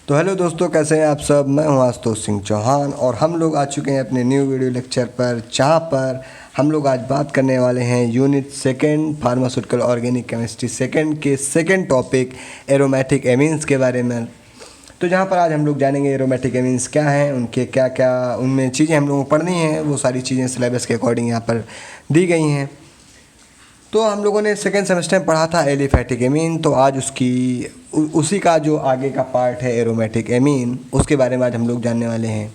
तो हेलो दोस्तों, कैसे हैं आप सब। मैं हूं आशुतोष सिंह चौहान और हम लोग आ चुके हैं अपने न्यू वीडियो लेक्चर पर, जहां पर हम लोग आज बात करने वाले हैं unit second pharmaceutical organic chemistry second के सेकंड टॉपिक एरोमेटिक एमीन्स के बारे में। तो जहां पर आज हम लोग जानेंगे एरोमेटिक एमीन्स क्या हैं, उनके क्या क्या उनमें चीज़ें हम लोगों को पढ़नी हैं। वो सारी चीज़ें सिलेबस के अकॉर्डिंग यहाँ पर दी गई हैं। तो हम लोगों ने सेकेंड सेमेस्टर में पढ़ा था एलिफैटिक एमीन, तो आज उसी का जो आगे का पार्ट है एरोमेटिक एमीन, उसके बारे में आज हम लोग जानने वाले हैं।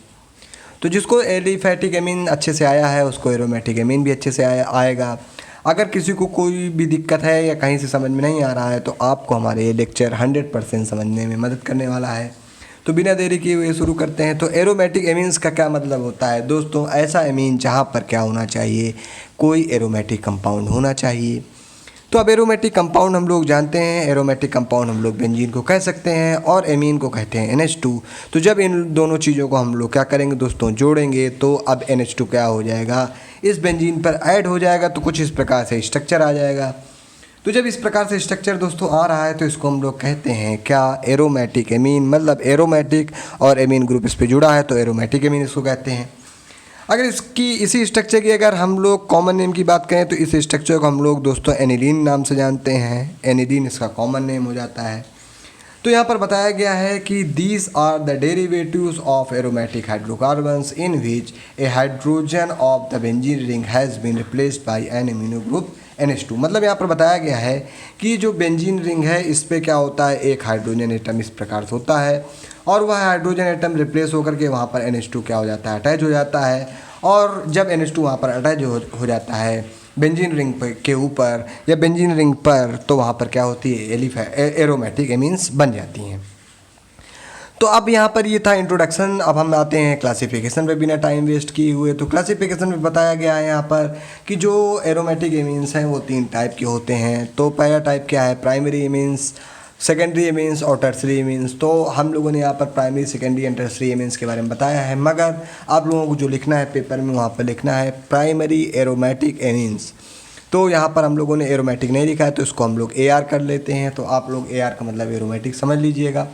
तो जिसको एलिफैटिक एमीन अच्छे से आया है उसको एरोमेटिक एमीन भी अच्छे से आएगा। अगर किसी को कोई भी दिक्कत है या कहीं से समझ में नहीं आ रहा है तो आपको हमारे ये लेक्चर 100% समझने में मदद करने वाला है। तो बिना देरी किए हुए शुरू करते हैं। तो एरोमेटिक एमीन्स का क्या मतलब होता है दोस्तों? ऐसा एमीन जहाँ पर क्या होना चाहिए, कोई एरोमेटिक कंपाउंड होना चाहिए। तो अब एरोमेटिक कंपाउंड हम लोग जानते हैं, एरोमेटिक कंपाउंड हम लोग बेंजीन को कह सकते हैं और एमीन को कहते हैं NH2। तो जब इन दोनों चीज़ों को हम लोग क्या करेंगे दोस्तों, जोड़ेंगे, तो अब NH2 क्या हो जाएगा, इस बेंजीन पर ऐड हो जाएगा। तो कुछ इस प्रकार से स्ट्रक्चर आ जाएगा। तो जब इस प्रकार से स्ट्रक्चर दोस्तों आ रहा है तो इसको हम लोग कहते हैं क्या, एरोमेटिक एमीन। मतलब एरोमेटिक और एमीन ग्रुप इस पे जुड़ा है तो एरोमेटिक एमीन इसको कहते हैं। अगर इसी स्ट्रक्चर की अगर हम लोग कॉमन नेम की बात करें तो इस स्ट्रक्चर को हम लोग दोस्तों एनिलीन नाम से जानते हैं। एनिलीन इसका कॉमन नेम हो जाता है। तो यहाँ पर बताया गया है कि these are the derivatives of aromatic hydrocarbons in which a hydrogen of the benzene ring has been replaced by an amino group NH2। मतलब यहाँ पर बताया गया है कि जो बेंजीन रिंग है इस पे क्या होता है, एक हाइड्रोजन एटम इस प्रकार से होता है और वह हाइड्रोजन एटम रिप्लेस होकर के वहाँ पर NH2 क्या हो जाता है, अटैच हो जाता है। और जब NH2 वहाँ पर अटैच हो जाता है बेंजीन रिंग के ऊपर या बेंजीन रिंग पर, तो वहाँ पर क्या होती है, एरोमेटिक एमीन्स बन जाती हैं। तो अब यहाँ पर ये था इंट्रोडक्शन। अब हम आते हैं क्लासिफिकेशन पे बिना टाइम वेस्ट किए हुए। तो क्लासिफिकेशन में बताया गया है यहाँ पर कि जो एरोमेटिक एमीन्स हैं वो 3 टाइप के होते हैं। तो पहला टाइप क्या है, प्राइमरी एमीन्स, सेकेंडरी एमीन्स और टर्सरी एमीन्स। तो हम लोगों ने यहाँ पर primary, secondary and tertiary amines के बारे में बताया है, मगर आप लोगों को जो लिखना है पेपर में वहाँ पर लिखना है प्राइमरी एरोमेटिक एमीन्स। तो यहाँ पर हम लोगों ने एरोमेटिक नहीं लिखा है तो इसको हम लोग AR कर लेते हैं। तो आप लोग AR का मतलब एरोमेटिक समझ लीजिएगा।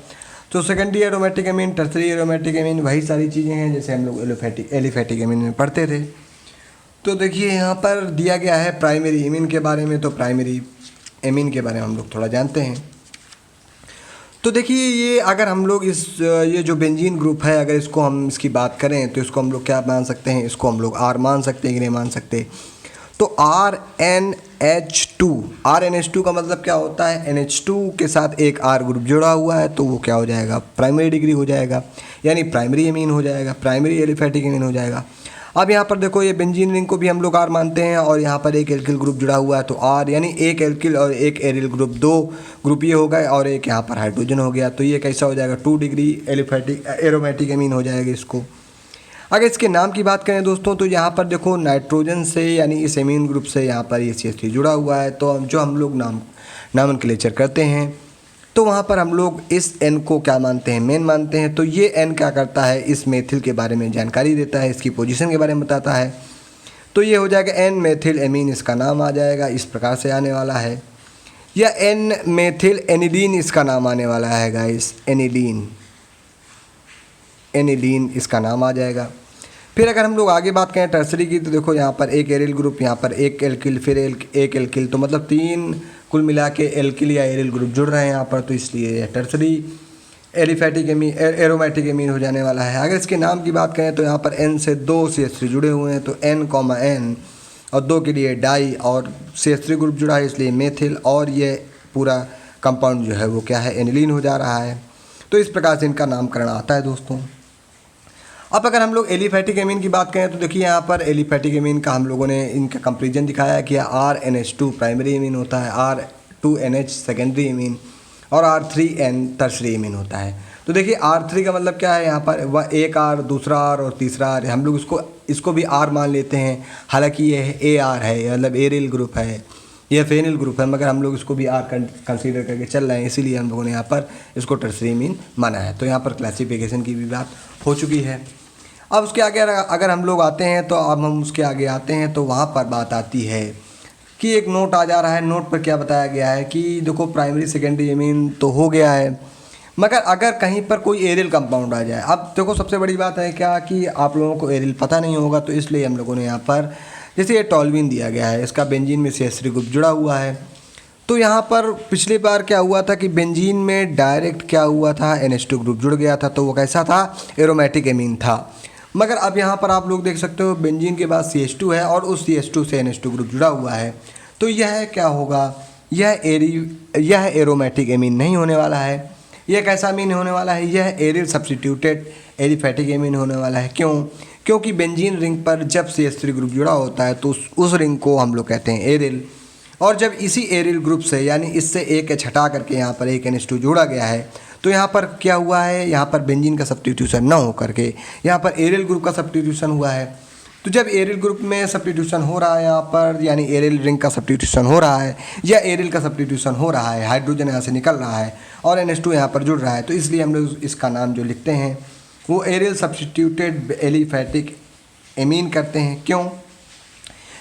तो secondary aromatic amine, tertiary aromatic amine वही सारी चीज़ें हैं जैसे हम लोग एलिफैटिक एमीन में पढ़ते थे। तो देखिए यहाँ पर दिया गया है प्राइमरी एमीन के बारे में। तो प्राइमरी एमीन के बारे में हम लोग थोड़ा जानते हैं। तो देखिए ये अगर हम लोग ये जो बेंजीन ग्रुप है, अगर इसको हम इसकी बात करें तो इसको हम लोग क्या मान सकते हैं, इसको हम लोग R मान सकते हैं कि नहीं मान सकते। तो RNH2 का मतलब क्या होता है, NH2 के साथ एक R ग्रुप जुड़ा हुआ है तो वो क्या हो जाएगा, प्राइमरी डिग्री हो जाएगा, यानी प्राइमरी एमीन हो जाएगा, प्राइमरी एलिफैटिक एमीन हो जाएगा। अब यहाँ पर देखो ये बेंजीन रिंग को भी हम लोग R मानते हैं और यहाँ पर एक एल्किल ग्रुप जुड़ा हुआ है तो R, यानी एक एल्किल और एक एरिल ग्रुप, 2 ग्रुप ये हो गए और एक यहाँ पर हाइड्रोजन हो गया। तो ये कैसा हो जाएगा, 2 डिग्री एरोमेटिक एमीन हो जाएगा इसको। अगर इसके नाम की बात करें दोस्तों तो यहाँ पर देखो नाइट्रोजन से, यानी इस एमीन ग्रुप से यहाँ पर ये CH3 जुड़ा हुआ है। तो जो हम लोग नामनक्लेचर करते हैं तो वहाँ पर हम लोग इस N को क्या मानते हैं, मेन मानते हैं। तो ये N क्या करता है, इस मेथिल के बारे में जानकारी देता है, इसकी पोजीशन के बारे में बताता है। तो ये हो जाएगा N मेथिल एमीन, इसका नाम आ जाएगा, इस प्रकार से आने वाला है। या N मेथिल एनिलीन इसका नाम आने वाला है गाइस, एनिलीन इसका नाम आ जाएगा। फिर अगर हम लोग आगे बात करें टर्सरी की तो देखो यहाँ पर एक एरिल ग्रुप, यहाँ पर एक एल्किल, फिर एक एल्किल, तो मतलब 3 कुल मिला के एल्किल या एरिल ग्रुप जुड़ रहे हैं यहाँ पर। तो इसलिए टर्सरी एरोमेटिक एमीन हो जाने वाला है। अगर इसके नाम की बात करें तो यहाँ पर N से 2 CH3 जुड़े हुए हैं तो N, और 2 के लिए डाई और CH3 ग्रुप जुड़ा है इसलिए मेथिल, और ये पूरा कंपाउंड जो है वो क्या है, एनिलीन हो जा रहा है। तो इस प्रकार से इनका नामकरण आता है दोस्तों। अब अगर हम लोग एलिफैटिक एमीन की बात करें तो देखिए यहाँ पर एलिफैटिक एमीन का हम लोगों ने इनका कंपेरिजन दिखाया कि RNH2 प्राइमरी एमीन होता है, R2NH सेकेंडरी एमीन और R3N टर्सरी एमीन होता है। तो देखिए R3 का मतलब क्या है, यहाँ पर वह एक R, दूसरा R और तीसरा R, हम लोग इसको भी R मान लेते हैं। हालांकि ये AR है, मतलब एरिल ग्रुप है, यह फेनिल ग्रुप है, मगर हम लोग इसको भी R कंसीडर करके चल रहे हैं, इसीलिए हम लोगों ने यहाँ पर इसको टर्सरी एमीन माना है। तो यहाँ पर क्लासिफिकेशन की भी बात हो चुकी है। अब उसके आगे अगर हम लोग आते हैं तो अब हम उसके आगे आते हैं तो वहाँ पर बात आती है कि एक नोट आ जा रहा है। नोट पर क्या बताया गया है कि देखो प्राइमरी सेकेंडरी एमीन तो हो गया है, मगर अगर कहीं पर कोई एरियल कंपाउंड आ जाए, अब देखो सबसे बड़ी बात है क्या कि आप लोगों को एरियल पता नहीं होगा, तो इसलिए हम लोगों ने यहाँ पर जैसे ये टॉल्यूइन दिया गया है, इसका बेंजीन में CH3 ग्रुप जुड़ा हुआ है। तो यहाँ पर पिछली बार क्या हुआ था कि बेंजीन में डायरेक्ट क्या हुआ था, NH2 ग्रुप जुड़ गया था, तो वो कैसा था, एरोमेटिक एमीन था। मगर अब यहाँ पर आप लोग देख सकते हो बेंजीन के बाद CH2 है और उस CH2 से NH2 ग्रुप जुड़ा हुआ है, तो यह क्या होगा, यह एरोमेटिक एमीन नहीं होने वाला है। यह कैसा एमीन होने वाला है, यह एरिल सब्स्टिट्यूटेड एलिफैटिक एमीन होने वाला है। क्यों? क्योंकि बेंजीन रिंग पर जब CH3 ग्रुप जुड़ा होता है तो उस रिंग को हम लोग कहते हैं एरिल, और जब इसी एरिल ग्रुप से यानी इससे एक एच हटा करके यहाँ पर एक NH2 जोड़ा गया है, तो यहाँ पर क्या हुआ है, यहाँ पर बेंजीन का सब्स्टिट्यूशन ना हो करके यहाँ पर एरिल ग्रुप का सब्स्टिट्यूशन हुआ है। तो जब एरिल ग्रुप में सब्स्टिट्यूशन हो रहा है यहाँ पर, यानी एरिल रिंग का सब्स्टिट्यूशन हो रहा है या एरिल का सब्स्टिट्यूशन हो रहा है, हाइड्रोजन यहाँ से निकल रहा है और NH2 यहाँ पर जुड़ रहा है, तो इसलिए हम लोग इसका नाम जो लिखते हैं वो एरिल सब्स्टिट्यूटेड एलिफैटिक एमीन करते हैं। क्यों?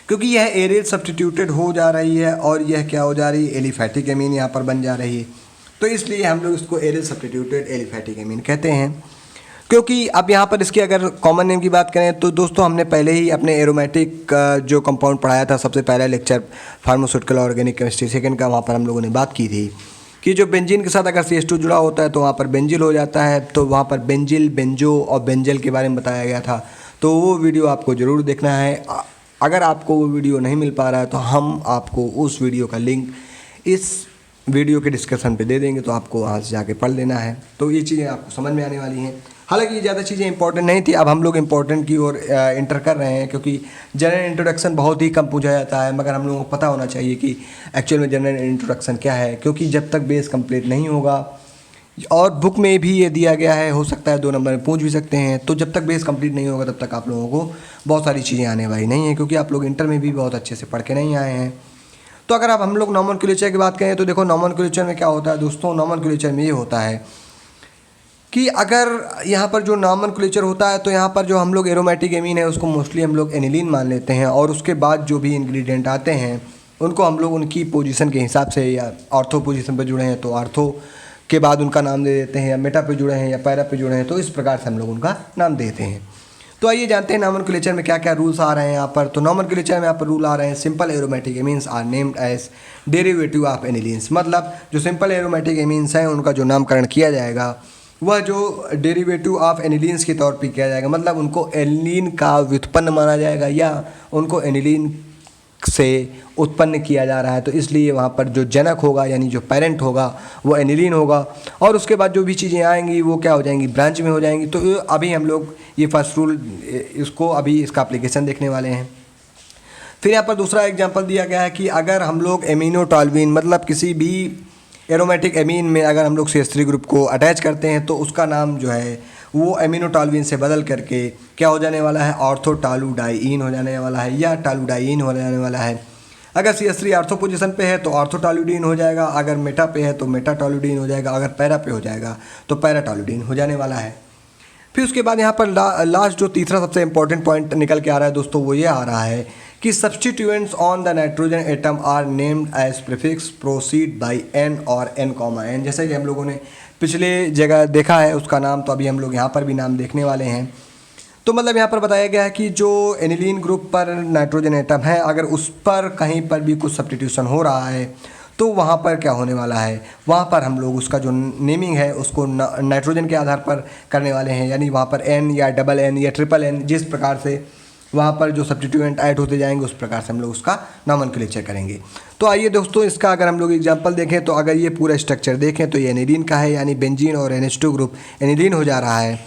क्योंकि यह एरिल सब्स्टिट्यूटेड हो जा रही है और यह क्या हो जा रही है, एलिफैटिक एमीन यहाँ पर बन जा रही है, तो इसलिए हम लोग इसको एरिल सब्स्टिट्यूटेड एलिफैटिक एमीन कहते हैं। क्योंकि अब यहाँ पर इसके अगर कॉमन नेम की बात करें तो दोस्तों हमने पहले ही अपने एरोमेटिक जो कंपाउंड पढ़ाया था, सबसे पहला lecture pharmaceutical organic chemistry second का, वहाँ पर हम लोगों ने बात की थी कि जो बेंजीन के साथ अगर CH2 जुड़ा होता है तो वहाँ पर बेंजिल हो जाता है, तो वहाँ पर बेंजिल, बेंजो और बेंजल के बारे में बताया गया था। तो वो वीडियो आपको ज़रूर देखना है। अगर आपको वो वीडियो नहीं मिल पा रहा है तो हम आपको उस वीडियो का लिंक इस वीडियो के डिस्क्रिप्शन पे दे देंगे, तो आपको वहाँ से जाके पढ़ लेना है, तो ये चीज़ें आपको समझ में आने वाली हैं। हालांकि ये ज़्यादा चीज़ें इंपॉर्टेंट नहीं थी, अब हम लोग इंपॉर्टेंट की ओर इंटर कर रहे हैं, क्योंकि जनरल इंट्रोडक्शन बहुत ही कम पूछा जाता है, मगर हम लोगों को पता होना चाहिए कि एक्चुअल में जनरल इंट्रोडक्शन क्या है, क्योंकि जब तक बेस कंप्लीट नहीं होगा, और बुक में भी ये दिया गया है, हो सकता है 2 नंबर में पूछ भी सकते हैं, तो जब तक बेस कंप्लीट नहीं होगा तब तक आप लोगों को बहुत सारी चीज़ें आने वाली नहीं हैं, क्योंकि आप लोग इंटर में भी बहुत अच्छे से पढ़ के नहीं आए हैं। तो अगर आप हम लोग नॉमेनक्लेचर की बात करें तो देखो नॉमेनक्लेचर में क्या होता है दोस्तों, नॉमेनक्लेचर में ये होता है कि अगर यहाँ पर जो नॉमेनक्लेचर होता है तो यहाँ पर जो हम लोग एरोमेटिक एमीन है उसको मोस्टली हम लोग एनिलीन मान लेते हैं, और उसके बाद जो भी इंग्रेडिएंट आते हैं उनको हम लोग उनकी पोजीशन के हिसाब से, या ऑर्थो पोजीशन पर जुड़े हैं तो ऑर्थो के बाद उनका नाम दे देते हैं, या मेटा पे जुड़े हैं या पैरा पे जुड़े हैं तो इस प्रकार से हम लोग उनका नाम देते हैं। तो आइए जानते हैं नॉमेनक्लेचर में क्या क्या रूल्स आ रहे हैं यहाँ पर। तो नॉमेनक्लेचर में यहाँ पर रूल आ रहे हैं, simple aromatic amines are named as derivative of anilines, मतलब जो सिंपल एरोमेटिक एमीन्स हैं उनका जो नामकरण किया जाएगा वह जो डेरिवेटिव ऑफ एनिलीन्स के तौर पर किया जाएगा, मतलब उनको एनिलीन का व्युत्पन्न माना जाएगा या उनको एनिलीन से उत्पन्न किया जा रहा है, तो इसलिए वहाँ पर जो जनक होगा यानी जो पेरेंट होगा वो एनिलीन होगा, और उसके बाद जो भी चीज़ें आएंगी वो क्या हो जाएंगी, ब्रांच में हो जाएंगी। तो अभी हम लोग ये फर्स्ट रूल इसको अभी इसका एप्लीकेशन देखने वाले हैं। फिर यहाँ पर दूसरा एग्जांपल दिया गया है कि अगर हम लोग एमिनो टॉल्यूइन मतलब किसी भी एरोमेटिक एमीन में अगर हम लोग CH3 ग्रुप को अटैच करते हैं तो उसका नाम जो है वो एमिनो टॉल्यूइन से बदल करके क्या हो जाने वाला है, ऑर्थोटॉलूडाइइन हो जाने वाला है या टॉलूडाइइन हो जाने वाला है। अगर CH3 ऑर्थो पोजीशन पे है तो ऑर्थोटॉलूडीन हो जाएगा, अगर मेटा पे है तो मेटाटॉलूडीन हो जाएगा, अगर पैरा पे हो जाएगा तो पैराटॉलूडीन हो जाने वाला है। फिर उसके बाद यहाँ पर लास्ट जो तीसरा सबसे इंपॉर्टेंट पॉइंट निकल के आ रहा है दोस्तों वो ये आ रहा है कि substituents on the nitrogen atom are named as prefix proceed by n और n, जैसे कि हम लोगों ने पिछले जगह देखा है उसका नाम, तो अभी हम लोग यहाँ पर भी नाम देखने वाले हैं। तो मतलब यहाँ पर बताया गया है कि जो एनिलीन ग्रुप पर नाइट्रोजन एटम है अगर उस पर कहीं पर भी कुछ सब्स्टिट्यूशन हो रहा है तो वहाँ पर क्या होने वाला है, वहाँ पर हम लोग उसका जो नेमिंग है उसको नाइट्रोजन के आधार पर करने वाले हैं, यानी वहाँ पर n या डबल n या ट्रिपल n जिस प्रकार से वहाँ पर जो सब्स्टिट्यूएंट ऐड होते जाएंगे उस प्रकार से हम लोग उसका नॉमेनक्लेचर करेंगे। तो आइए दोस्तों इसका अगर हम लोग एग्जांपल देखें तो अगर ये पूरा स्ट्रक्चर देखें तो ये एनिलीन का है, यानी बेंजीन और NH2 ग्रुप एनिलीन हो जा रहा है,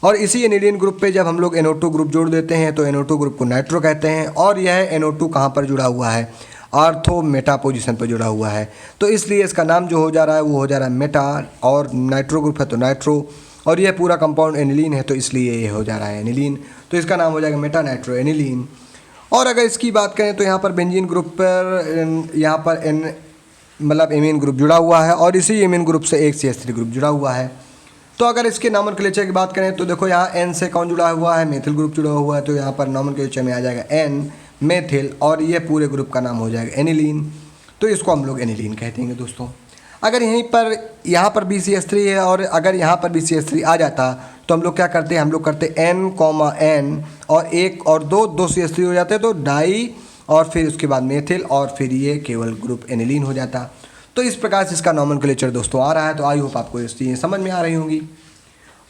और इसी एनिलीन ग्रुप पे जब हम लोग NO2 ग्रुप जोड़ देते हैं तो NO2 ग्रुप को नाइट्रो कहते हैं, और यह NO2 कहाँ पर जुड़ा हुआ है, आर्थो मेटा पोजीशन पर जुड़ा हुआ है, तो इसलिए इसका नाम जो हो जा रहा है वो हो जा रहा है मेटा, और नाइट्रो ग्रुप है तो नाइट्रो, और यह पूरा कंपाउंड एनिलीन है तो इसलिए ये हो जा रहा है एनिलीन, तो इसका नाम हो जाएगा मेटा नाइट्रो एनिलीन। और अगर इसकी बात करें तो यहाँ पर बेंजीन ग्रुप पर यहाँ पर एन मतलब एमीन ग्रुप जुड़ा हुआ है और इसी एमीन ग्रुप से एक CH3 ग्रुप जुड़ा हुआ है। तो अगर इसके नॉमेनक्लेचर की बात करें तो देखो यहाँ N से कौन जुड़ा हुआ है, मेथिल ग्रुप जुड़ा हुआ है, तो यहाँ पर नॉमेनक्लेचर में आ जाएगा N मेथिल, और ये पूरे ग्रुप का नाम हो जाएगा एनिलीन, तो इसको हम लोग एनिलीन कहते हैं दोस्तों। अगर यहाँ पर BCH3 है और अगर यहाँ पर BCH3 आ जाता तो हम लोग क्या करते, हम लोग करते N, और एक और दो CH3 हो जाते तो डाई, और फिर उसके बाद मेथिल, और फिर ये केवल ग्रुप एनिलीन हो जाता। तो इस प्रकार से इसका नॉमेनक्लेचर दोस्तों आ रहा है। तो आई होप आपको इस चीज़ें समझ में आ रही होंगी।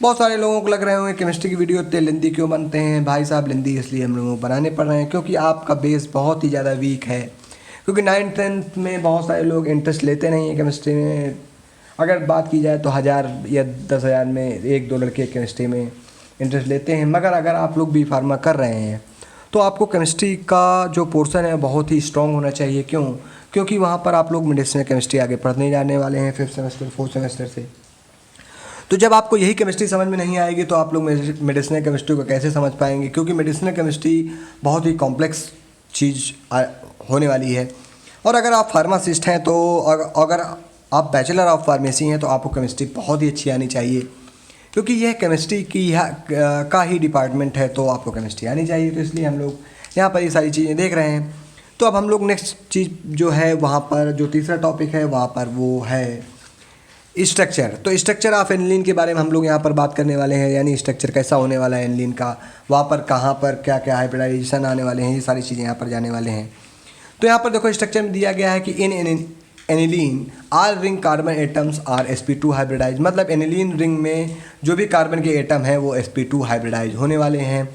बहुत सारे लोगों को लग रहे होंगे केमिस्ट्री की वीडियो इतने लेंदी क्यों बनते हैं भाई साहब। लेंदी इसलिए हम लोगों को बनाने पड़ रहे हैं क्योंकि आपका बेस बहुत ही ज़्यादा वीक है, क्योंकि 9th-10th में बहुत सारे लोग इंटरेस्ट लेते नहीं हैं केमिस्ट्री में। अगर बात की जाए तो 1000 या 10,000 में 1-2 लड़के केमिस्ट्री में इंटरेस्ट लेते हैं। मगर अगर आप लोग बी फार्मा कर रहे हैं तो आपको केमिस्ट्री का जो पोर्शन है बहुत ही स्ट्रॉन्ग होना चाहिए। क्यों? क्योंकि वहाँ पर आप लोग मेडिसिनल केमिस्ट्री आगे पढ़ने जाने वाले हैं 5th सेमेस्टर 4th सेमेस्टर से। तो जब आपको यही केमिस्ट्री समझ में नहीं आएगी तो आप लोग मेडिसिनल केमिस्ट्री को कैसे समझ पाएंगे, क्योंकि मेडिसिनल केमिस्ट्री बहुत ही कॉम्प्लेक्स चीज़ होने वाली है। और अगर आप फार्मासिस्ट हैं तो अगर आप बैचलर ऑफ फार्मेसी हैं तो आपको केमिस्ट्री बहुत ही अच्छी आनी चाहिए, क्योंकि यह केमिस्ट्री की का ही डिपार्टमेंट है, तो आपको केमिस्ट्री आनी चाहिए। तो इसलिए हम लोग यहाँ पर ये सारी चीज़ें देख रहे हैं। तो अब हम लोग नेक्स्ट चीज़ जो है वहाँ पर जो तीसरा टॉपिक है वहाँ पर वो है स्ट्रक्चर। तो स्ट्रक्चर ऑफ एनिलीन के बारे में हम लोग यहाँ पर बात करने वाले हैं, यानी स्ट्रक्चर कैसा होने वाला है एनिलीन का, वहाँ पर कहाँ पर क्या क्या हाइब्रिडाइजेशन आने वाले हैं, ये सारी चीज़ें यहाँ पर जाने वाले हैं। तो यहाँ पर देखो स्ट्रक्चर में दिया गया है कि in aniline all ring carbon atoms are sp2 hybridise, मतलब एनिलीन रिंग में जो भी कार्बन के एटम हैं वो sp2 हाइब्रिडाइज होने वाले हैं।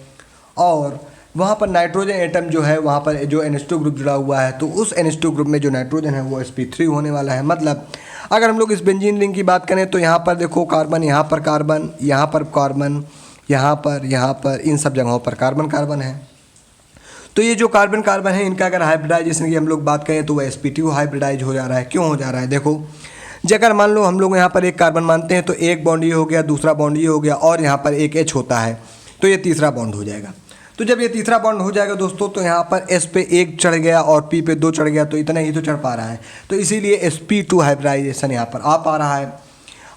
और वहाँ पर नाइट्रोजन एटम जो है वहाँ पर जो NH2 ग्रुप जुड़ा हुआ है तो उस NH2 ग्रुप में जो नाइट्रोजन है वो sp3 होने वाला है। मतलब अगर हम लोग इस बेंजीन रिंग की बात करें तो यहाँ पर देखो कार्बन, यहाँ पर कार्बन, यहाँ पर कार्बन, यहाँ पर इन सब जगहों पर कार्बन है। तो ये जो कार्बन है इनका अगर हाइब्रिडाइजेशन की हम लोग बात करें तो वह sp2 हाइब्रिडाइज हो जा रहा है। क्यों हो जा रहा है? देखो अगर मान लो हम लोग यहाँ पर एक कार्बन मानते हैं तो एक बॉन्ड ये हो गया, दूसरा बॉन्ड ये हो गया, और यहाँ पर एक H होता है तो ये तीसरा बॉन्ड हो जाएगा। तो जब ये तीसरा बॉन्ड हो जाएगा दोस्तों तो यहाँ पर S पे 1 चढ़ गया और P पे 2 चढ़ गया, तो इतना ही तो चढ़ पा रहा है। तो इसीलिए sp2 हाइब्रिडाइजेशन यहाँ पर आ पा रहा है।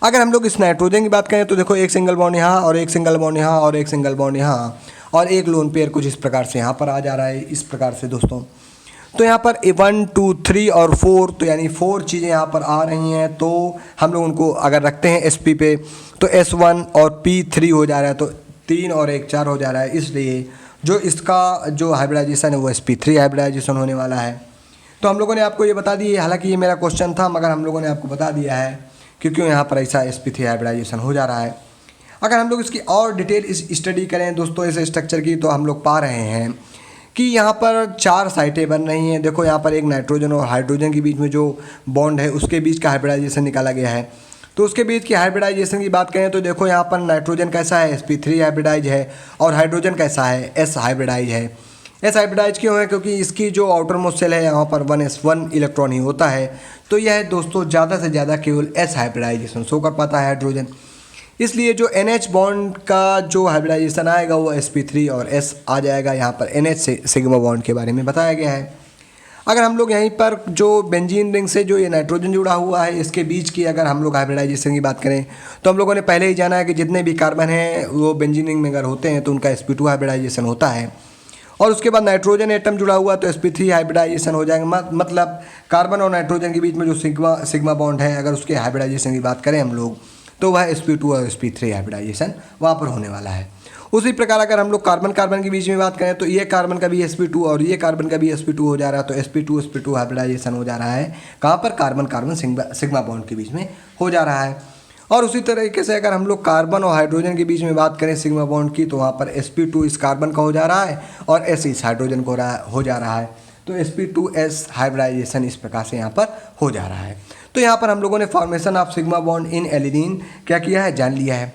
अगर हम लोग इस नाइट्रोजन की बात करें तो देखो एक सिंगल बॉन्ड यहाँ और एक सिंगल बॉन्ड यहाँ और एक सिंगल बॉन्ड यहाँ और एक लोन पेयर कुछ इस प्रकार से यहाँ पर आ जा रहा है, इस प्रकार से दोस्तों। तो यहाँ पर 1 2 3 और 4, तो यानी 4 चीज़ें यहाँ पर आ रही हैं। तो हम लोग उनको अगर रखते हैं sp पे तो S1 और P3 हो जा रहा है, तो 3 और 1 4 हो जा रहा है। इसलिए जो इसका जो हाइब्रिडाइजेशन है वो sp3 हाइब्रिडाइजेशन होने वाला है। तो हम लोगों ने आपको ये बता दी है, हालांकि ये मेरा क्वेश्चन था मगर हम लोगों ने आपको बता दिया है कि क्यों यहाँ पर ऐसा sp3 हाइब्रिडाइजेशन हो जा रहा है। अगर हम लोग इसकी और डिटेल स्टडी करें दोस्तों इस स्ट्रक्चर की तो हम लोग पा रहे हैं कि यहाँ पर 4 साइटें बन रही हैं। देखो यहाँ पर एक नाइट्रोजन और हाइड्रोजन के बीच में जो बॉन्ड है उसके बीच का हाइब्रिडाइजेशन निकाला गया है। तो उसके बीच की हाइब्रिडाइजेशन की बात करें तो देखो यहाँ पर नाइट्रोजन कैसा है, sp3 हाइब्रिडाइज है, और हाइड्रोजन कैसा है, S हाइब्रिडाइज है। S हाइब्रिडाइज क्यों है? क्योंकि इसकी जो आउटर मोस्ट शेल है यहाँ पर 1s1 इलेक्ट्रॉन ही होता है। तो यह दोस्तों ज़्यादा से ज़्यादा केवल S हाइब्रिडाइजेशन शो कर पाता है हाइड्रोजन। इसलिए जो NH बॉन्ड का जो हाइब्रिडाइजेशन आएगा वो sp3 और S आ जाएगा। यहाँ पर NH से सिग्मा बॉन्ड के बारे में बताया गया है। अगर हम लोग यहीं पर जो बेंजीन रिंग से जो ये नाइट्रोजन जुड़ा हुआ है इसके बीच की अगर हम लोग हाइब्रिडाइजेशन की बात करें तो हम लोगों ने पहले ही जाना है कि जितने भी कार्बन हैं वो बेंजीन रिंग में अगर होते हैं तो उनका sp2 हाइब्रिडाइजेशन होता है। और उसके बाद नाइट्रोजन एटम जुड़ा हुआ तो sp3 हाइब्रिडाइजेशन हो जाएगा। मतलब कार्बन और नाइट्रोजन के बीच में जो सिग्मा बॉन्ड है अगर उसके हाइब्रिडाइजेशन की बात करें हम लोग तो वह sp2 और sp3 हाइब्रिडाइजेशन वहाँ पर होने वाला है। उसी प्रकार अगर हम लोग कार्बन के बीच में बात करें तो ये कार्बन का भी sp2 और ये कार्बन का भी sp2 हो जा रहा है। तो sp2 हाइब्रिडाइजेशन हो जा रहा है कहाँ पर? कार्बन सिग्मा बॉन्ड के बीच में हो जा रहा है। और उसी तरीके से अगर हम लोग कार्बन और हाइड्रोजन के बीच में बात करें सिग्मा बॉन्ड की तो वहाँ पर sp2 इस कार्बन का हो जा रहा है और S इस हाइड्रोजन को हो जा रहा है। तो sp2s हाइब्रिडाइजेशन इस प्रकार से यहाँ पर हो जा रहा है। तो यहाँ पर हम लोगों ने formation of sigma bond in alanine क्या किया है, जान लिया है।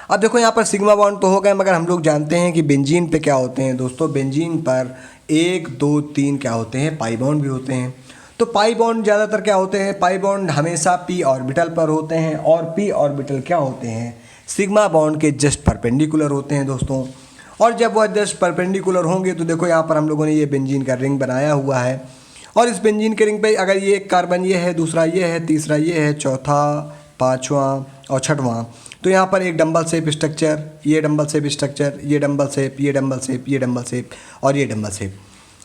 अब देखो यहाँ पर सिग्मा बॉन्ड तो हो गए मगर हम लोग जानते हैं कि बेंजीन पे क्या होते हैं दोस्तों। बेंजीन पर 1 2 3 क्या होते हैं, पाई बॉन्ड भी होते हैं। तो पाई बॉन्ड ज़्यादातर क्या होते हैं, पाई बॉन्ड हमेशा p ऑर्बिटल पर होते हैं और p ऑर्बिटल क्या होते हैं, सिग्मा बॉन्ड के जस्ट परपेंडिकुलर होते हैं दोस्तों। और जब वह जस्ट परपेंडिकुलर होंगे तो देखो यहाँ पर हम लोगों ने ये बेंजीन का रिंग बनाया हुआ है और इस बेंजीन के रिंग पे अगर ये एक कार्बन ये है, दूसरा ये है, तीसरा ये है, चौथा, पाँचवां और छठवां, तो यहाँ पर एक डंबल शेप स्ट्रक्चर, ये डंबल शेप स्ट्रक्चर, ये डंबल शेप, ये डंबल शेप, ये डंबल शेप और ये डंबल शेप।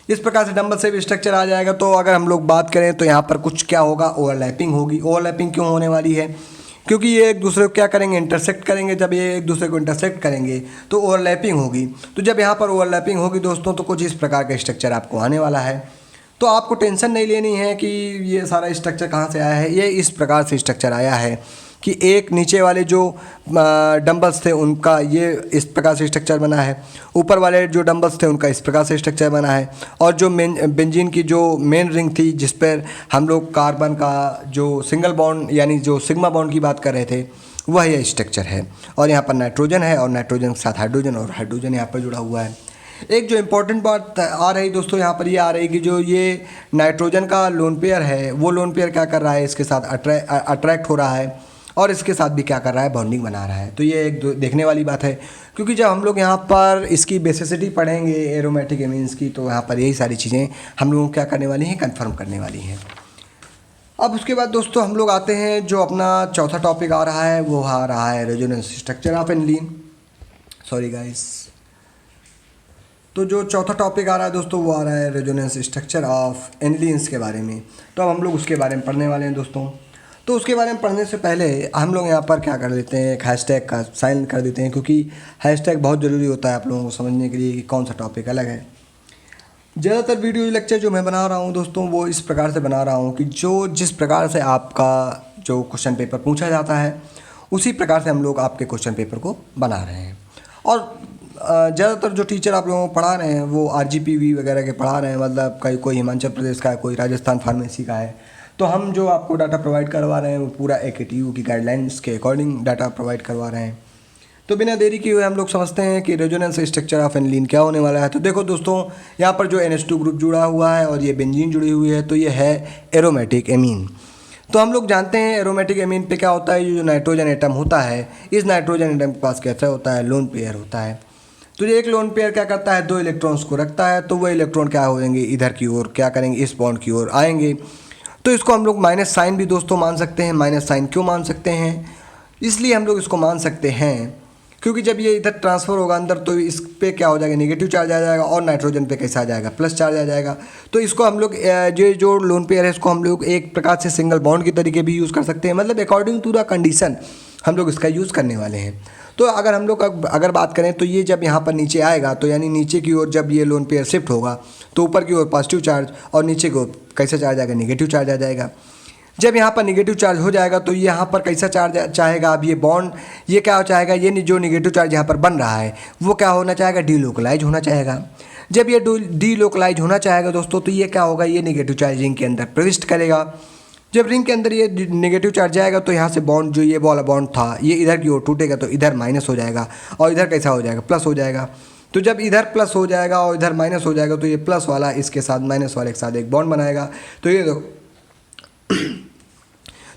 इस प्रकार से डंबल से भी स्ट्रक्चर आ जाएगा। तो अगर हम लोग बात करें तो यहाँ पर कुछ क्या होगा, ओवरलैपिंग होगी। ओवरलैपिंग क्यों होने वाली है, क्योंकि ये एक दूसरे को क्या करेंगे, इंटरसेक्ट करेंगे। जब ये एक दूसरे को इंटरसेक्ट करेंगे तो ओवरलैपिंग होगी। तो जब यहाँ पर ओवरलैपिंग होगी दोस्तों, तो कुछ इस प्रकार का स्ट्रक्चर आपको आने वाला है। तो आपको टेंशन नहीं लेनी है कि ये सारा स्ट्रक्चर कहाँ से आया है। ये इस प्रकार से स्ट्रक्चर आया है कि एक नीचे वाले जो डंबल्स थे उनका ये इस प्रकार से स्ट्रक्चर बना है, ऊपर वाले जो डंबल्स थे उनका इस प्रकार से स्ट्रक्चर बना है, और जो बेंजीन की जो मेन रिंग थी जिस पर हम लोग कार्बन का जो सिंगल बॉन्ड यानी जो सिग्मा बॉन्ड की बात कर रहे थे वह यह स्ट्रक्चर है। और यहाँ पर नाइट्रोजन है और नाइट्रोजन के साथ हाइड्रोजन, और हाइड्रोजन यहाँ पर जुड़ा हुआ है। एक जो इम्पोर्टेंट बात आ रही दोस्तों यहाँ पर ये आ रही कि जो ये नाइट्रोजन का लोन पेयर है वो लोन पेयर क्या कर रहा है, इसके साथ अट्रैक्ट हो रहा है और इसके साथ भी क्या कर रहा है, बॉन्डिंग बना रहा है। तो ये एक देखने वाली बात है, क्योंकि जब हम लोग यहाँ पर इसकी बेसिसिटी पढ़ेंगे एरोमेटिक एमीन्स की, तो यहाँ पर यही सारी चीज़ें हम लोगों को क्या करने वाली हैं, कंफर्म करने वाली हैं। अब उसके बाद दोस्तों हम लोग आते हैं, जो अपना चौथा टॉपिक आ रहा है वो आ रहा है resonance structure of aniline. Sorry guys. तो जो चौथा टॉपिक आ रहा है दोस्तों वो आ रहा है रेजोनेंस स्ट्रक्चर ऑफ एनिलीन्स के बारे में। तो अब हम लोग उसके बारे में पढ़ने वाले हैं दोस्तों। तो उसके बारे में पढ़ने से पहले हम लोग यहाँ पर क्या कर लेते हैं, एक हैशटैग का साइन कर देते हैं, क्योंकि हैशटैग बहुत ज़रूरी होता है आप लोगों को समझने के लिए कि कौन सा टॉपिक अलग है। ज़्यादातर वीडियो लेक्चर जो मैं बना रहा हूँ दोस्तों वो इस प्रकार से बना रहा हूँ कि जो जिस प्रकार से आपका जो क्वेश्चन पेपर पूछा जाता है उसी प्रकार से हम लोग आपके क्वेश्चन पेपर को बना रहे हैं। और ज़्यादातर जो टीचर आप लोगों को पढ़ा रहे हैं वो RGPV वगैरह के पढ़ा रहे हैं, मतलब कोई हिमाचल प्रदेश का है, कोई राजस्थान फार्मेसी का है। तो हम जो आपको डाटा प्रोवाइड करवा रहे हैं वो पूरा AKTU की गाइडलाइंस के अकॉर्डिंग डाटा प्रोवाइड करवा रहे हैं। तो बिना देरी किए हुए हम लोग समझते हैं कि रेजोनेंस स्ट्रक्चर ऑफ एनिलीन क्या होने वाला है। तो देखो दोस्तों, यहाँ पर जो NH2 ग्रुप जुड़ा हुआ है और ये बेंजीन जुड़ी हुई है, तो ये है एरोमेटिक एमीन। तो हम लोग जानते हैं एरोमेटिक एमीन पे क्या होता है, ये जो नाइट्रोजन एटम होता है, इस नाइट्रोजन एटम के पास कैसा होता है, लोन पेयर होता है। तो ये एक लोन पेयर क्या करता है, 2 इलेक्ट्रॉन्स को रखता है। तो वो इलेक्ट्रॉन क्या हो जाएंगे, इधर की ओर क्या करेंगे, इस बॉन्ड की ओर आएंगे। तो इसको हम लोग माइनस साइन भी दोस्तों मान सकते हैं। माइनस साइन क्यों मान सकते हैं, इसलिए हम लोग इसको मान सकते हैं क्योंकि जब ये इधर ट्रांसफ़र होगा अंदर तो इस पे क्या हो जाएगा, नेगेटिव चार्ज आ जाएगा, और नाइट्रोजन पे कैसा आ जाएगा, प्लस चार्ज आ जाएगा। तो इसको हम लोग जो लोन पेयर है इसको हम लोग एक प्रकार से सिंगल बॉन्ड के तरीके भी यूज़ कर सकते हैं, मतलब अकॉर्डिंग टू द कंडीशन हम लोग इसका यूज़ करने वाले हैं। तो अगर हम लोग अगर बात करें तो ये जब यहाँ पर नीचे आएगा तो यानी नीचे की ओर जब ये लोन पेयर शिफ्ट होगा तो ऊपर की ओर पॉजिटिव चार्ज और नीचे की ओर कैसा चार्ज आएगा, नेगेटिव चार्ज आ जाएगा। जब यहाँ पर नेगेटिव चार्ज हो जाएगा तो यहाँ पर कैसा चार्ज चाहेगा, अब ये बॉन्ड ये क्या चाहेगा, ये जो नेगेटिव चार्ज यहाँ पर बन रहा है वो क्या होना चाहेगा, डीलोकलाइज होना चाहेगा। जब ये डीलोकलाइज होना चाहेगा दोस्तों तो ये क्या होगा, ये नेगेटिव चार्ज रिंग के अंदर प्रविष्ट करेगा। जब रिंग के अंदर ये नेगेटिव चार्ज जाएगा तो यहाँ से बॉन्ड जो ये वाला बॉन्ड था ये इधर की ओर टूटेगा, तो इधर माइनस हो जाएगा और इधर कैसा हो जाएगा, प्लस हो जाएगा। तो जब इधर प्लस हो जाएगा और इधर माइनस हो जाएगा तो ये प्लस वाला इसके साथ माइनस वाले के साथ एक बॉन्ड बनाएगा। तो ये देखो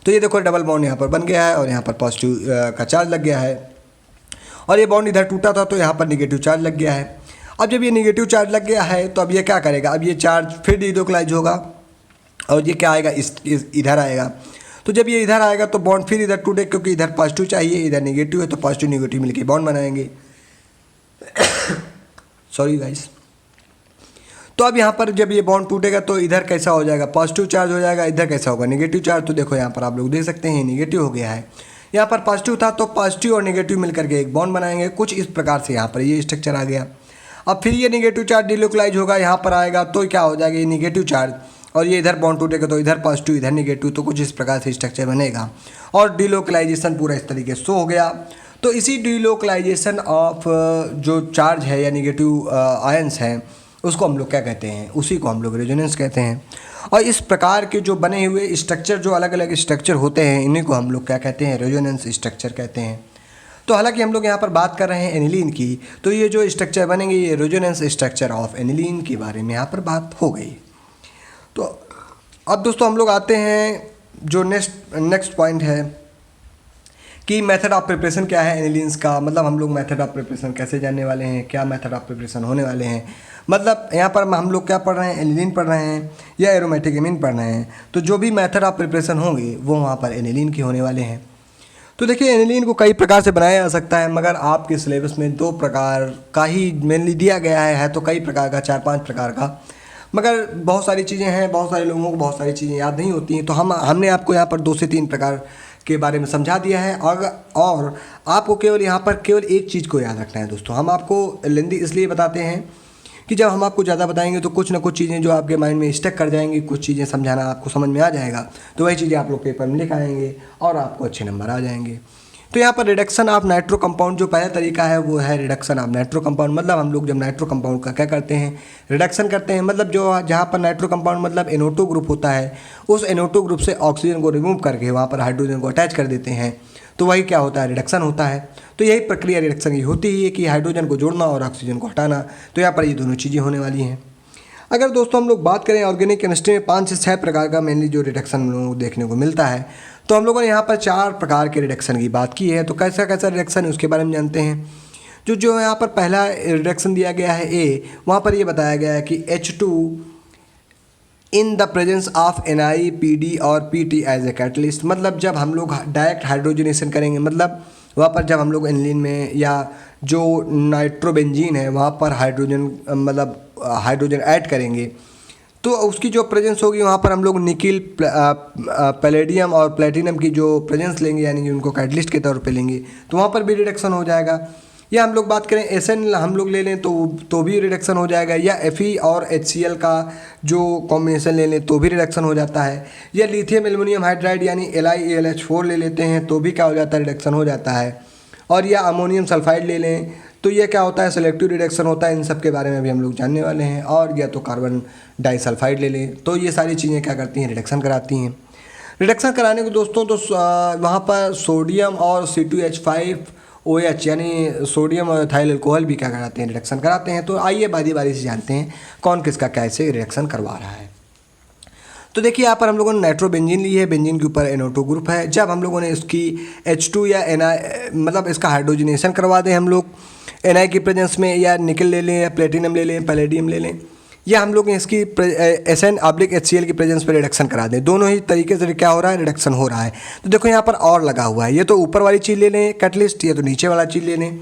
तो ये देखो डबल बॉन्ड यहाँ पर बन गया है और यहाँ पर पॉजिटिव का चार्ज लग गया है, और ये बॉन्ड इधर टूटा था तो यहाँ पर नेगेटिव चार्ज लग गया है। अब जब ये नेगेटिव चार्ज लग गया है तो अब ये क्या करेगा, अब ये चार्ज फिर डीलोकलाइज होगा और ये क्या आएगा, इधर आएगा। तो जब ये इधर आएगा तो बॉन्ड फिर इधर टूटे, क्योंकि इधर पॉजिटिव चाहिए इधर नेगेटिव है, तो पॉजिटिव नेगेटिव मिलकर बॉन्ड बनाएंगे। Sorry guys. तो अब यहाँ पर जब ये बॉन्ड टूटेगा तो इधर कैसा हो जाएगा, पॉजिटिव चार्ज हो जाएगा, इधर कैसा होगा, नेगेटिव चार्ज। तो देखो यहाँ पर आप लोग देख सकते हैं नेगेटिव हो गया है, यहाँ पर पॉजिटिव था तो पॉजिटिव और नेगेटिव मिलकर के एक बॉन्ड बनाएंगे। कुछ इस प्रकार से यहाँ पर ये स्ट्रक्चर आ गया। अब फिर ये नेगेटिव चार्ज डीलोकलाइज होगा, यहाँ पर आएगा तो क्या हो जाएगा, ये नेगेटिव चार्ज, और ये इधर बॉन्ड टूटेगा तो इधर पॉजिटिव इधर नेगेटिव, तो कुछ इस प्रकार से स्ट्रक्चर बनेगा और डीलोकलाइजेशन पूरा इस तरीके से हो गया। तो इसी डीलोकलाइजेशन ऑफ जो चार्ज है या नेगेटिव आयंस हैं उसको हम लोग क्या कहते हैं, उसी को हम लोग रेजोनेंस कहते हैं। और इस प्रकार के जो बने हुए स्ट्रक्चर, जो अलग अलग स्ट्रक्चर होते हैं, इन्हीं को हम लोग क्या कहते हैं, रेजोनेंस स्ट्रक्चर कहते हैं। तो हालांकि हम लोग यहाँ पर बात कर रहे हैं एनिलीन की, तो ये जो स्ट्रक्चर बनेंगे ये रेजोनेंस स्ट्रक्चर ऑफ एनिलीन के बारे में यहाँ पर बात हो गई। तो अब दोस्तों हम लोग आते हैं जो नेक्स्ट पॉइंट है कि मेथड ऑफ प्रिपरेशन क्या है एनिलीन्स का, मतलब हम लोग मेथड ऑफ प्रिपरेशन कैसे जानने वाले हैं, क्या मेथड ऑफ प्रिपरेशन होने वाले हैं। मतलब यहाँ पर हम लोग क्या पढ़ रहे हैं, एनिलीन पढ़ रहे हैं या एरोमेटिक एमीन पढ़ रहे हैं, तो जो भी मेथड ऑफ प्रिपरेशन होंगे वो वहाँ पर एनिलीन के होने वाले हैं। तो देखिए एनिलीन को कई प्रकार से बनाया जा सकता है, मगर आपके सिलेबस में 2 प्रकार का ही मेनली दिया गया है तो कई प्रकार का, 4-5 प्रकार का, मगर बहुत सारी चीज़ें हैं, बहुत सारे लोगों को बहुत सारी चीज़ें याद नहीं होती हैं, तो हमने आपको यहाँ पर 2 से 3 प्रकार के बारे में समझा दिया है। और आपको केवल यहाँ पर केवल एक चीज़ को याद रखना है दोस्तों। हम आपको लेंदी इसलिए बताते हैं कि जब हम आपको ज़्यादा बताएंगे तो कुछ ना कुछ चीज़ें जो आपके माइंड में स्टक कर जाएंगी, कुछ चीज़ें समझाना आपको समझ में आ जाएगा, तो वही चीज़ें आप लोग पेपर में लिख आएंगे और आपको अच्छे नंबर आ जाएंगे। तो यहाँ पर रिडक्शन ऑफ नाइट्रो कंपाउंड जो पहला तरीका है वो है रिडक्शन ऑफ नाइट्रो कंपाउंड। मतलब हम लोग जब नाइट्रो कंपाउंड का क्या करते हैं, रिडक्शन करते हैं, मतलब जो जहाँ पर नाइट्रो कंपाउंड मतलब NO2 ग्रुप होता है, उस NO2 ग्रुप से ऑक्सीजन को रिमूव करके वहाँ पर हाइड्रोजन को अटैच कर देते हैं, तो वही क्या होता है, रिडक्शन होता है। तो यही प्रक्रिया रिडक्शन की होती है कि हाइड्रोजन को जोड़ना और ऑक्सीजन को हटाना। तो यहाँ पर ये दोनों चीज़ें होने वाली हैं। अगर दोस्तों हम लोग बात करें ऑर्गेनिक केमिस्ट्री में 5 से 6 प्रकार का मेनली जो रिडक्शन हम लोगों को देखने को मिलता है, तो हम लोगों ने यहाँ पर 4 प्रकार के रिडक्शन की बात की है। तो कैसा कैसा रिडक्शन है उसके बारे में जानते हैं। जो यहाँ पर पहला रिडक्शन दिया गया है ए, वहाँ पर ये बताया गया है कि H2 in the presence of NiPD और PT एज ए कैटलिस्ट। मतलब जब हम लोग डायरेक्ट हाइड्रोजनेशन करेंगे, मतलब वहाँ पर जब हम लोग एनिलीन में या जो नाइट्रोबेंजीन है वहाँ पर हाइड्रोजन ऐड करेंगे, तो उसकी जो प्रेजेंस होगी वहाँ पर हम लोग निकिल, पैलेडियम और प्लेटिनम की जो प्रेजेंस लेंगे, यानी कि उनको कैटलिस्ट के तौर पे लेंगे, तो वहाँ पर भी रिडक्शन हो जाएगा। या हम लोग बात करें SN हम लोग ले लें तो भी रिडक्शन हो जाएगा। या Fe और HCl का जो कॉम्बिनेशन ले लें तो भी रिडक्शन हो जाता है। या लिथियम एल्युमिनियम हाइड्राइड यानी LiAlH4 ले लेते हैं तो भी क्या हो जाता है, रिडक्शन हो जाता है। और या अमोनियम सल्फाइड ले लें तो ये क्या होता है, सेलेक्टिव रिडक्शन होता है। इन सब के बारे में भी हम लोग जानने वाले हैं। और या तो कार्बन डाइसल्फाइड ले लें, तो ये सारी चीज़ें क्या करती हैं, रिडक्शन कराती हैं। रिडक्शन कराने को दोस्तों तो वहाँ पर सोडियम और C2H5OH यानी सोडियम और इथाइल अल्कोहल भी क्या कराते हैं, रिडक्शन कराते हैं। तो आइए बारी बारी से जानते हैं कौन किसका कैसे रिडक्शन करवा रहा है। तो देखिए यहाँ पर हम लोगों ने नाइट्रोबेंजीन ली है, बेंजीन के ऊपर NO2 ग्रुप है। जब हम लोगों ने इसकी H2 या Na मतलब इसका हाइड्रोजनेशन करवा दें हम लोग Na की प्रेजेंस में, या निकल ले लें या प्लेटिनम ले लें, पैलेडियम ले लें, या हम लोग इसकी SN/HCl की प्रेजेंस पर रिडक्शन करा दें, दोनों ही तरीके से क्या हो रहा है, रिडक्शन हो रहा है। तो देखो यहाँ पर और लगा हुआ है, ये तो ऊपर वाली चीज़ ले लें कैटलिस्ट, या तो नीचे वाला चीज़ ले लें।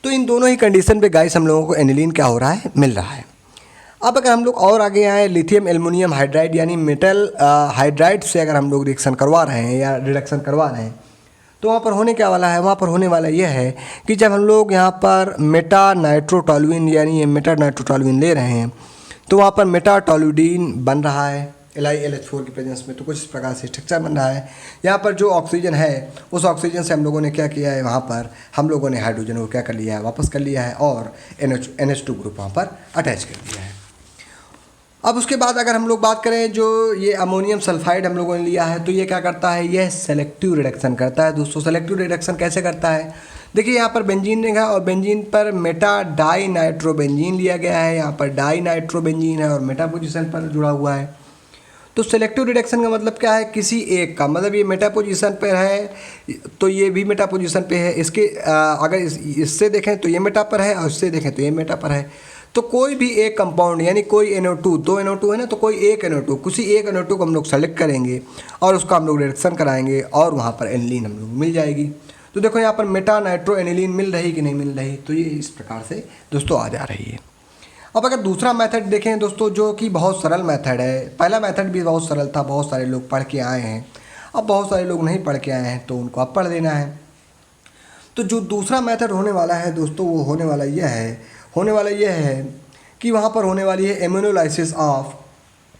तो इन दोनों ही कंडीशन पे गाइस हम लोगों को एनिलीन क्या हो रहा है, मिल रहा है। अब अगर हम लोग और आगे आए, लिथियम एल्युमिनियम हाइड्राइड यानी मेटल हाइड्राइड से अगर हम लोग रिएक्शन करवा रहे हैं या रिडक्शन करवा रहे हैं, तो वहाँ पर होने क्या वाला है, वहाँ पर होने वाला यह है कि जब हम लोग यहाँ पर मेटा नाइट्रोटोलुइन यानी मेटा नाइट्रोटोलुइन ले रहे हैं, तो वहाँ पर मेटाटोलुडीन बन रहा है LiLH4 की प्रेजेंस में। तो कुछ इस प्रकार से स्ट्रक्चर बन रहा है। यहाँ पर जो ऑक्सीजन है उस ऑक्सीजन से हम लोगों ने क्या किया है, वहाँ पर हम लोगों ने हाइड्रोजन को क्या कर लिया है, वापस कर लिया है, और NH2 ग्रुप वहाँ पर अटैच कर दिया है। अब उसके बाद अगर हम लोग बात करें जो ये अमोनियम सल्फाइड हम लोगों ने लिया है, तो ये क्या करता है, यह सेलेक्टिव रिडक्शन करता है। दोस्तों सेलेक्टिव रिडक्शन कैसे करता है, देखिए यहाँ पर बेंजीन है और बेंजीन पर मेटा डाई नाइट्रोबेंजीन लिया गया है। यहाँ पर डाई नाइट्रोबेंजीन है और मेटा पोजीशन पर जुड़ा हुआ है। तो सेलेक्टिव रिडक्शन का मतलब क्या है, किसी एक का, मतलब ये मेटा पोजीशन पर है तो ये भी मेटा पोजीशन पे है। इसके अगर इससे देखें तो ये मेटा पर है और इससे देखें तो ये मेटा पर है। तो कोई भी एक कंपाउंड यानी कोई NO2, 2 NO2 है ना, तो कोई एक NO2, किसी एक NO2 को हम लोग सेलेक्ट करेंगे और उसका हम लोग रिडक्शन कराएंगे और वहाँ पर एनिलीन हम लोग मिल जाएगी। तो देखो यहाँ पर मेटा नाइट्रो एनिलीन मिल रही कि नहीं मिल रही, तो ये इस प्रकार से दोस्तों आ जा रही है। अब अगर दूसरा मेथड देखें दोस्तों, जो कि बहुत सरल मेथड है। पहला मेथड भी बहुत सरल था, बहुत सारे लोग पढ़ के आए हैं। अब बहुत सारे लोग नहीं पढ़ के आए हैं तो उनको अब पढ़ देना है। तो जो दूसरा मेथड होने वाला है दोस्तों, वो होने वाला यह है कि वहाँ पर होने वाली है ammonolysis of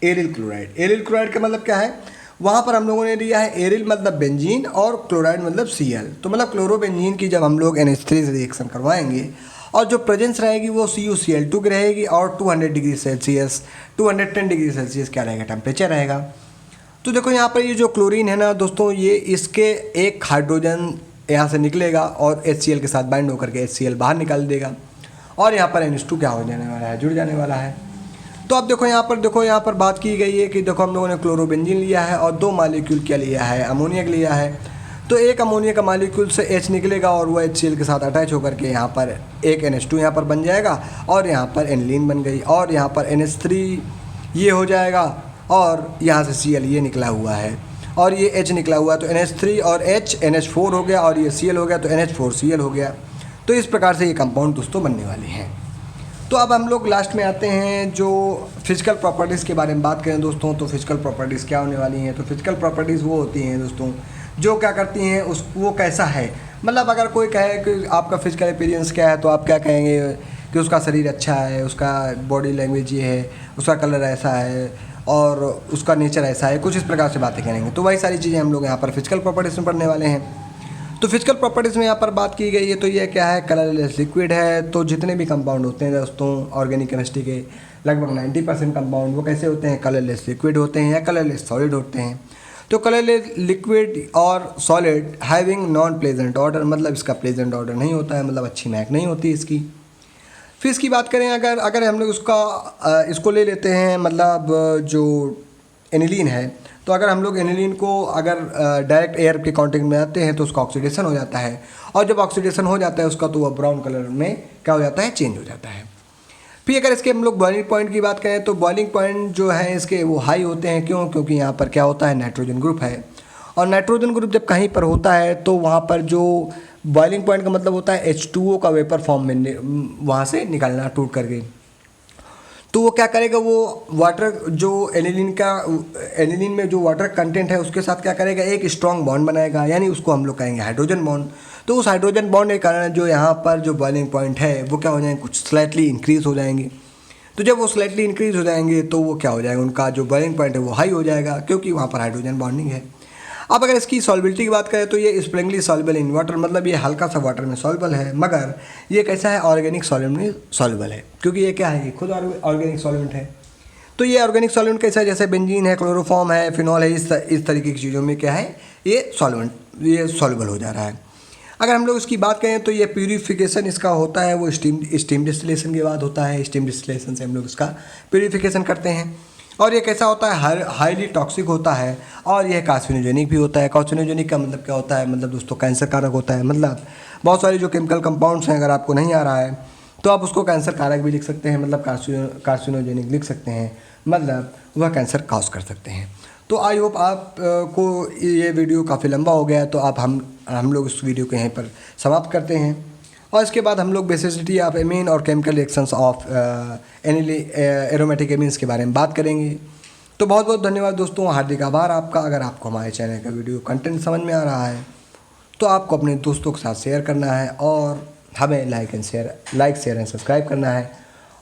aryl chloride. Aryl chloride का मतलब क्या है, वहाँ पर हम लोगों ने लिया है एरिल मतलब बेंजीन और क्लोराइड मतलब Cl। तो मतलब क्लोरोबेंजीन की जब हम लोग NH3 से रिएक्शन करवाएंगे और जो प्रेजेंस रहेगी वो CuCl2 की रहेगी और 200 डिग्री सेल्सियस 210 डिग्री सेल्सियस क्या रहेगा, टेम्परेचर रहेगा। तो देखो यहाँ पर ये जो क्लोरीन है ना दोस्तों, ये इसके एक हाइड्रोजन यहाँ से निकलेगा और HCl के साथ बाइंड होकर के HCl बाहर निकाल देगा और यहाँ पर NH2 क्या हो जाने वाला है, जुड़ जाने वाला है। तो अब देखो यहाँ पर बात की गई है कि देखो हम लोगों ने क्लोरोबेंजीन लिया है और 2 मॉलिक्यूल क्या लिया है, अमोनिया लिया है। तो एक अमोनिया का मॉलिक्यूल से H निकलेगा और वो HCl के साथ अटैच होकर के यहाँ पर एक NH2 यहाँ पर बन जाएगा और यहाँ पर एनिलीन बन गई और यहाँ पर NH3 ये हो जाएगा और यहाँ से Cl ये निकला हुआ है और ये H निकला हुआ है। तो NH3 और H NH4 हो गया और ये Cl हो गया, तो NH4Cl हो गया। तो इस प्रकार से ये कंपाउंड दोस्तों बनने वाले हैं। तो अब हम लोग लास्ट में आते हैं जो फिजिकल प्रॉपर्टीज़ के बारे में बात करें दोस्तों। तो फिजिकल प्रॉपर्टीज़ क्या होने वाली हैं? तो फिजिकल प्रॉपर्टीज़ वो होती हैं दोस्तों जो क्या करती हैं, उस वो कैसा है, मतलब अगर कोई कहे कि आपका फिजिकल अपीयरेंस क्या है तो आप क्या कहेंगे कि उसका शरीर अच्छा है, उसका बॉडी लैंग्वेज ये है, उसका कलर ऐसा है और उसका नेचर ऐसा है, कुछ इस प्रकार से बातें करेंगे। तो वही सारी चीज़ें हम लोग यहाँ पर फिजिकल प्रॉपर्टीज़ में पढ़ने वाले हैं। तो फिजिकल प्रॉपर्टीज़ में यहाँ पर बात की गई है तो ये क्या है, कलरलेस लिक्विड है। तो जितने भी कंपाउंड होते हैं दोस्तों ऑर्गेनिक केमिस्ट्री के लगभग 90% कंपाउंड वो कैसे होते हैं, कलरलेस लिक्विड होते हैं या कलरलेस सॉलिड होते हैं। तो कलरलेस लिक्विड और solid having non pleasant order, मतलब इसका प्लेजेंट ऑर्डर नहीं होता है, मतलब अच्छी महक नहीं होती इसकी। फिर इसकी बात करें अगर हम लोग इसको ले लेते हैं, मतलब जो एनिलीन है, तो अगर हम लोग एनिलीन को अगर डायरेक्ट एयर के कांटेक्ट में आते हैं तो उसका ऑक्सीडेशन हो जाता है, और जब ऑक्सीडेशन हो जाता है उसका तो वह ब्राउन कलर में क्या हो जाता है, चेंज हो जाता है। फिर अगर इसके हम लोग बॉइलिंग पॉइंट की बात करें तो बॉइलिंग पॉइंट जो है इसके वो हाई होते हैं। क्यों? क्योंकि यहाँ पर क्या होता है, नाइट्रोजन ग्रुप है, और नाइट्रोजन ग्रुप जब कहीं पर होता है तो वहाँ पर जो बॉइलिंग पॉइंट का मतलब होता है H2O का वेपर फॉर्म में वहाँ से निकलना टूट करके। तो वो क्या करेगा, वो वाटर जो एनिलीन में जो वाटर कंटेंट है उसके साथ क्या करेगा, एक स्ट्रॉन्ग बॉन्ड बनाएगा, यानी उसको हम लोग कहेंगे हाइड्रोजन बॉन्ड। तो उस हाइड्रोजन बॉन्ड के कारण जो यहाँ पर जो बॉइलिंग पॉइंट है वो क्या हो जाएंगे, कुछ स्लाइटली इंक्रीज़ हो जाएंगे। तो जब वो स्लाइटली इंक्रीज़ हो जाएंगे तो वो क्या हो जाएगा, उनका जो बॉइलिंग पॉइंट है वो हाई हो जाएगा, क्योंकि वहाँ पर हाइड्रोजन बॉन्डिंग है। अब अगर इसकी सॉल्बिलिटी की बात करें तो ये स्प्रिंगली सॉल्युबल इन वाटर, मतलब ये हल्का सा वाटर में सॉल्युबल है, मगर ये कैसा है, ऑर्गेनिक सॉल्वेंट में सॉल्युबल है, क्योंकि ये क्या है, ये खुद ऑर्गेनिक सॉल्वेंट है। तो ये ऑर्गेनिक सॉल्वेंट कैसा है, जैसे बेंजीन है, क्लोरोफॉर्म है, फिनॉल है, इस तरीके की चीज़ों में क्या है, ये सॉल्युबल हो जा रहा है। अगर हम लोग इसकी बात करें तो ये प्यूरिफिकेशन इसका होता है वो स्टीम डिस्टिलेशन के बाद होता है। स्टीम डिस्टिलेशन से हम लोग इसका प्यूरिफिकेशन करते हैं, और ये कैसा होता है, हाईली टॉक्सिक होता है, और यह कार्सिनोजेनिक भी होता है। कार्सिनोजेनिक का मतलब क्या होता है, मतलब दोस्तों कैंसर कारक होता है। मतलब बहुत सारे जो केमिकल कंपाउंड्स हैं, अगर आपको नहीं आ रहा है तो आप उसको कैंसर कारक भी लिख सकते हैं, मतलब कार्सिनोजेनिक लिख सकते हैं, मतलब वह कैंसर कॉज कर सकते हैं। तो आई होप आप को ये वीडियो काफ़ी लंबा हो गया है, तो आप हम लोग इस वीडियो को यहीं पर समाप्त करते हैं, और इसके बाद हम लोग बेसिसिटी ऑफ एमीन और chemical reactions of aromatic amines के बारे में बात करेंगे। तो बहुत बहुत धन्यवाद दोस्तों, हार्दिक आभार आपका। अगर आपको हमारे चैनल का वीडियो कंटेंट समझ में आ रहा है तो आपको अपने दोस्तों के साथ शेयर करना है, और हमें लाइक शेयर एंड सब्सक्राइब करना है,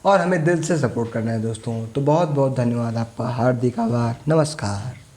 और हमें दिल से सपोर्ट करना है दोस्तों। तो बहुत बहुत धन्यवाद आपका, हार्दिक आभार, नमस्कार।